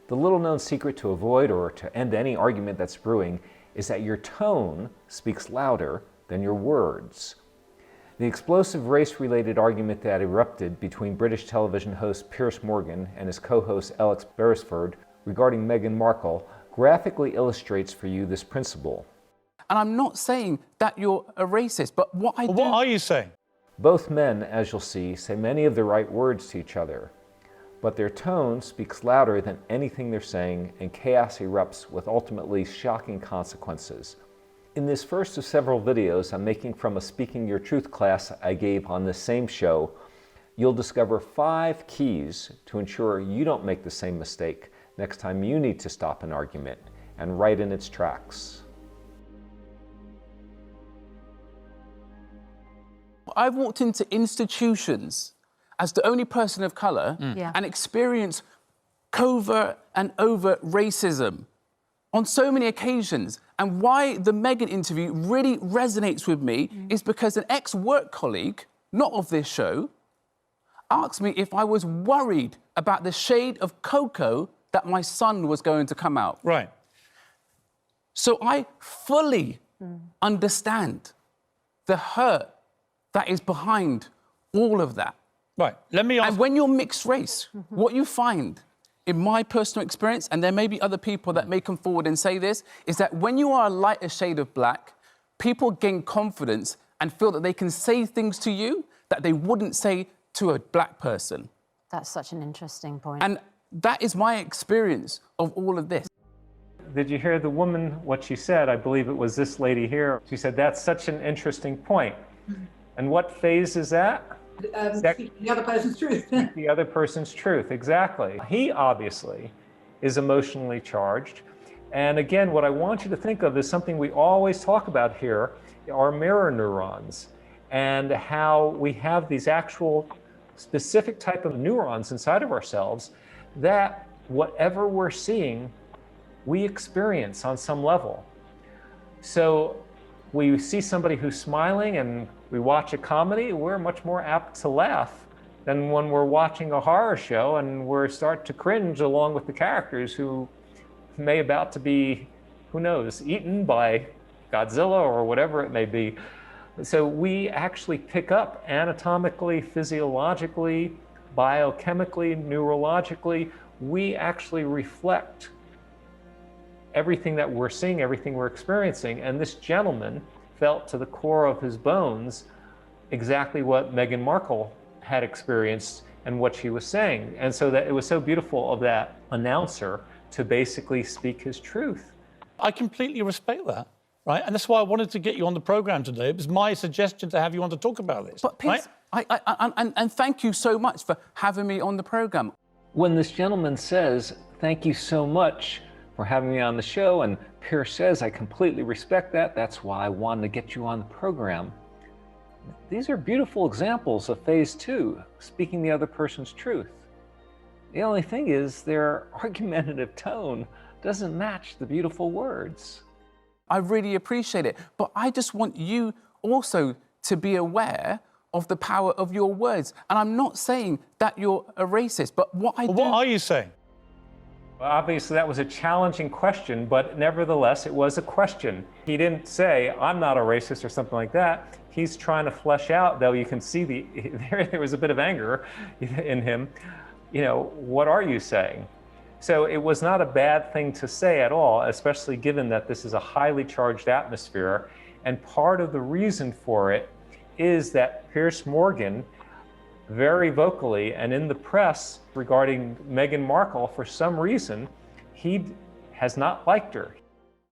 The little-known secret to avoid or to end any argument that's brewing is that your tone speaks louder than your words. The explosive race-related argument that erupted between British television host Piers Morgan and his co-host Alex Beresford regarding Megan Markle graphically illustrates for you this principle. And I'm not saying that you're a racist, but what are you saying? Both men, as you'll see, say many of the right words to each other, but their tone speaks louder than anything they're saying, and chaos erupts with ultimately shocking consequences. In this first of several videos I'm making from a Speaking Your Truth class I gave on this same show, you'll discover 5 keys to ensure you don't make the same mistake next time you need to stop an argument and right in its tracks. I've walked into institutions as the only person of colour and experienced covert and overt racism on so many occasions. And why the Megan interview really resonates with me is because an ex-work colleague, not of this show, asked me if I was worried about the shade of cocoa that my son was going to come out. Right. So I fully understand the hurt that is behind all of that. Right, let me ask... And when you're mixed race, what you find, in my personal experience, and there may be other people that may come forward and say this, is that when you are a lighter shade of black, people gain confidence and feel that they can say things to you that they wouldn't say to a black person. That's such an interesting point. And that is my experience of all of this. Did you hear the woman, what she said? I believe it was this lady here. She said, that's such an interesting point. And what phase is that? The other person's truth. The other person's truth, exactly. He obviously is emotionally charged. And again, what I want you to think of is something we always talk about here, our mirror neurons, and how we have these actual specific type of neurons inside of ourselves that whatever we're seeing, we experience on some level. So we see somebody who's smiling and we watch a comedy, we're much more apt to laugh than when we're watching a horror show and we start to cringe along with the characters who may about to be, who knows, eaten by Godzilla or whatever it may be. So we actually pick up anatomically, physiologically, biochemically, neurologically, we actually reflect everything that we're seeing, everything we're experiencing. And this gentleman felt to the core of his bones exactly what Megan Markle had experienced and what she was saying. And so that it was so beautiful of that announcer to basically speak his truth. I completely respect that, right? And that's why I wanted to get you on the programme today. It was my suggestion to have you on to talk about this. But Piers, right? and thank you so much for having me on the programme. When this gentleman says, thank you so much for having me on the show, and Piers says, I completely respect that, that's why I wanted to get you on the program. These are beautiful examples of phase 2, speaking the other person's truth. The only thing is their argumentative tone doesn't match the beautiful words. I really appreciate it, but I just want you also to be aware of the power of your words. And I'm not saying that you're a racist, but what are you saying? Well, obviously, that was a challenging question, but nevertheless, it was a question. He didn't say, I'm not a racist or something like that. He's trying to flesh out, though you can see there was a bit of anger in him. You know, what are you saying? So it was not a bad thing to say at all, especially given that this is a highly charged atmosphere. And part of the reason for it is that Piers Morgan, very vocally and in the press regarding Meghan Markle, for some reason, he has not liked her.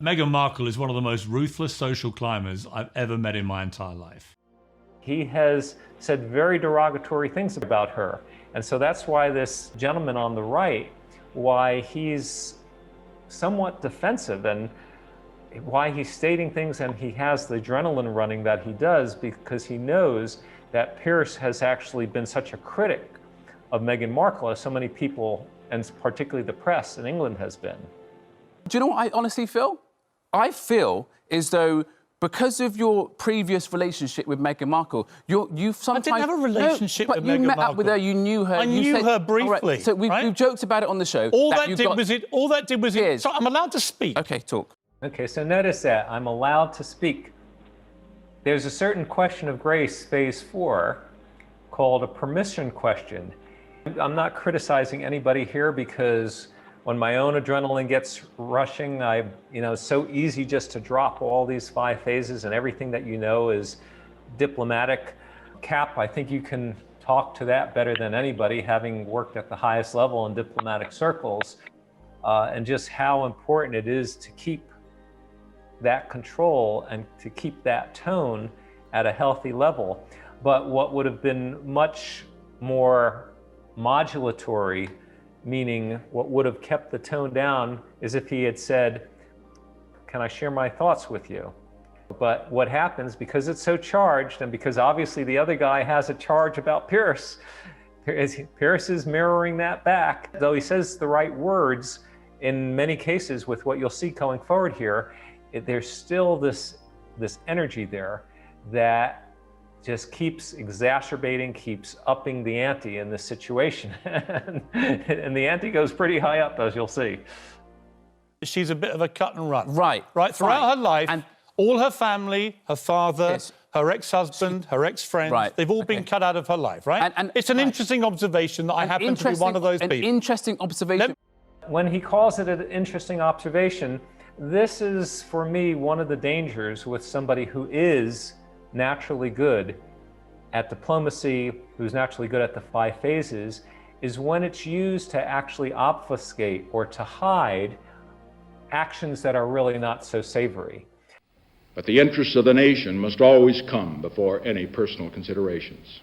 Meghan Markle is one of the most ruthless social climbers I've ever met in my entire life. He has said very derogatory things about her. And so that's why this gentleman on the right, why he's somewhat defensive and why he's stating things and he has the adrenaline running that he does, because he knows that Piers has actually been such a critic of Meghan Markle as so many people, and particularly the press in England has been. Do you know what I honestly feel? I feel as though because of your previous relationship with Meghan Markle, you've sometimes... I didn't have a relationship with Meghan Markle. But you met up with her, you knew her. I knew her briefly. Right, so we've joked about it on the show. All that did was Piers. So I'm allowed to speak. OK, talk. Okay, so notice that I'm allowed to speak. There's a certain question of grace, phase 4, called a permission question. I'm not criticizing anybody here because when my own adrenaline gets rushing, it's so easy just to drop all these 5 phases and everything that you know is diplomatic. Cap, I think you can talk to that better than anybody, having worked at the highest level in diplomatic circles, and just how important it is to keep that control and to keep that tone at a healthy level. But what would have been much more modulatory, meaning what would have kept the tone down, is if he had said, "Can I share my thoughts with you?" But what happens, because it's so charged, and because obviously the other guy has a charge about Piers is mirroring that back. Though he says the right words, in many cases with what you'll see going forward here, there's still this energy there that just keeps exacerbating, keeps upping the ante in this situation. And the ante goes pretty high up, as you'll see. She's a bit of a cut and run. Right. Throughout her life, and all her family, her father, her ex-husband, her ex-friends, they've all been cut out of her life, right? And it's an interesting observation that I happen to be one of those people. An interesting observation. When he calls it an interesting observation, this is, for me, one of the dangers with somebody who is naturally good at diplomacy, who's naturally good at the 5 phases, is when it's used to actually obfuscate or to hide actions that are really not so savory. But the interests of the nation must always come before any personal considerations.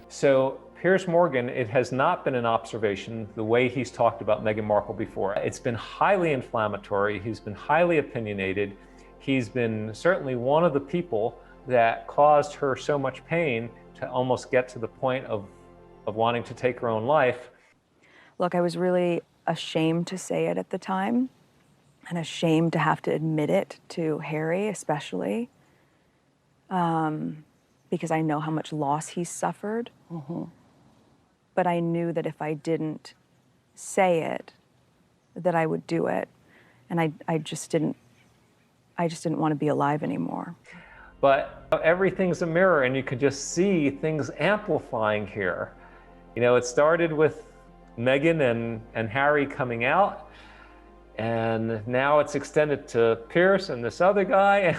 So Piers Morgan, it has not been an observation the way he's talked about Meghan Markle before. It's been highly inflammatory. He's been highly opinionated. He's been certainly one of the people that caused her so much pain to almost get to the point of wanting to take her own life. Look, I was really ashamed to say it at the time, and ashamed to have to admit it to Harry, especially, because I know how much loss he's suffered. But I knew that if I didn't say it, that I would do it, and I just didn't want to be alive anymore. But everything's a mirror, and you could just see things amplifying here. It started with Meghan and Harry coming out, and now it's extended to Piers and this other guy.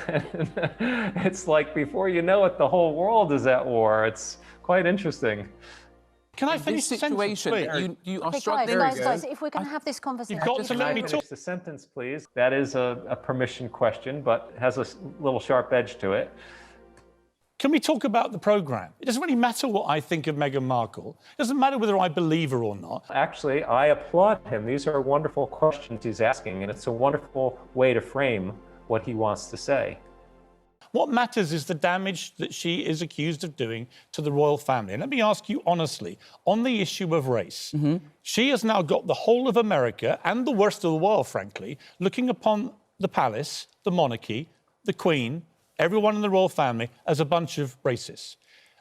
And it's like, before you know it, the whole world is at war. It's quite interesting. Can I finish the situation? You are struggling. Guys, if we're going to have this conversation... You've got to let me talk. Finish the sentence, please. That is a permission question, but has a little sharp edge to it. Can we talk about the programme? It doesn't really matter what I think of Meghan Markle. It doesn't matter whether I believe her or not. Actually, I applaud him. These are wonderful questions he's asking, and it's a wonderful way to frame what he wants to say. What matters is the damage that she is accused of doing to the royal family. And let me ask you honestly, on the issue of race, she has now got the whole of America and the worst of the world, frankly, looking upon the palace, the monarchy, the Queen, everyone in the royal family as a bunch of racists.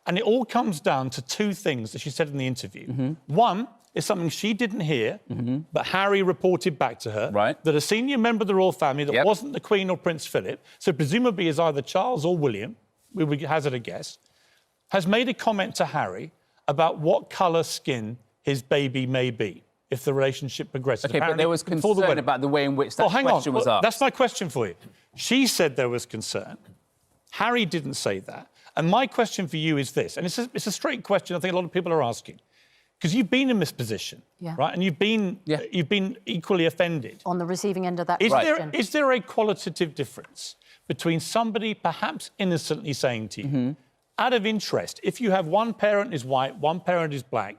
And it all comes down to 2 things that she said in the interview. One is something she didn't hear, but Harry reported back to her, that a senior member of the royal family that wasn't the Queen or Prince Philip, so presumably is either Charles or William, we would hazard a guess, has made a comment to Harry about what colour skin his baby may be if the relationship progresses. OK, but there was concern about the way in which that question was asked. That's my question for you. She said there was concern. Harry didn't say that. And my question for you is this, and it's a straight question I think a lot of people are asking, because you've been in this position, right? And you've been equally offended. On the receiving end of that question. Is there a qualitative difference between somebody perhaps innocently saying to you, out of interest, if you have one parent is white, one parent is black,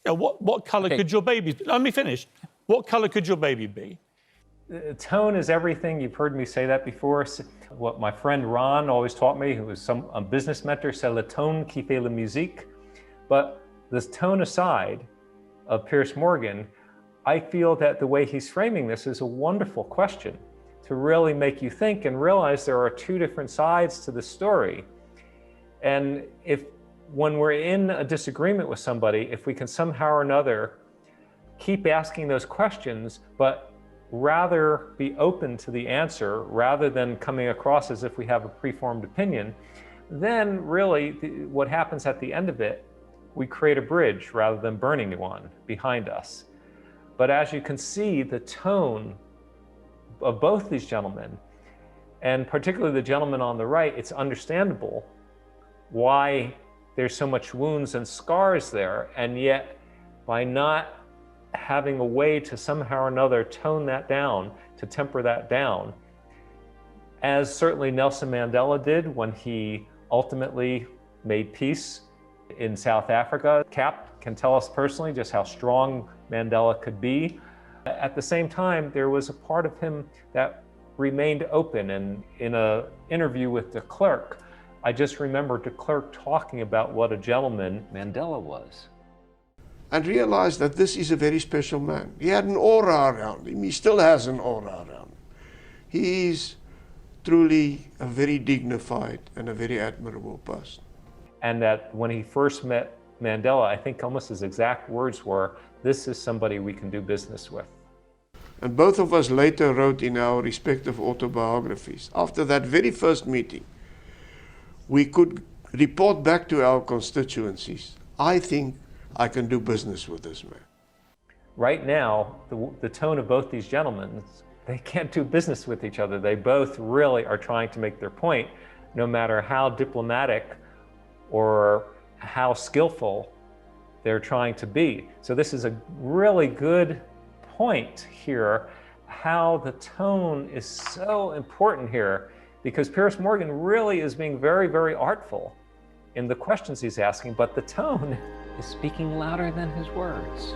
what colour could your baby be? Let me finish. What colour could your baby be? Tone is everything. You've heard me say that before. What my friend Ron always taught me, who was a business mentor, c'est le ton qui fait la musique. But this tone aside of Piers Morgan, I feel that the way he's framing this is a wonderful question to really make you think and realize there are two different sides to the story. And when we're in a disagreement with somebody, if we can somehow or another keep asking those questions, but rather be open to the answer rather than coming across as if we have a preformed opinion, then really what happens at the end of it, we create a bridge rather than burning one behind us. But as you can see, the tone of both these gentlemen, and particularly the gentleman on the right, it's understandable why there's so much wounds and scars there, and yet by not having a way to somehow or another tone that down, to temper that down, as certainly Nelson Mandela did when he ultimately made peace in South Africa. Cap can tell us personally just how strong Mandela could be. At the same time, there was a part of him that remained open, and in an interview with de Klerk, I just remember de Klerk talking about what a gentleman Mandela was. And realized that this is a very special man. He had an aura around him. He still has an aura around him. He is truly a very dignified and a very admirable person. And that when he first met Mandela, I think almost his exact words were, "This is somebody we can do business with." And both of us later wrote in our respective autobiographies, after that very first meeting, we could report back to our constituencies, I think I can do business with this man. Right now, the tone of both these gentlemen, they can't do business with each other. They both really are trying to make their point, no matter how diplomatic or how skillful they're trying to be. So this is a really good point here, how the tone is so important here, because Piers Morgan really is being very, very artful in the questions he's asking, but the tone is speaking louder than his words.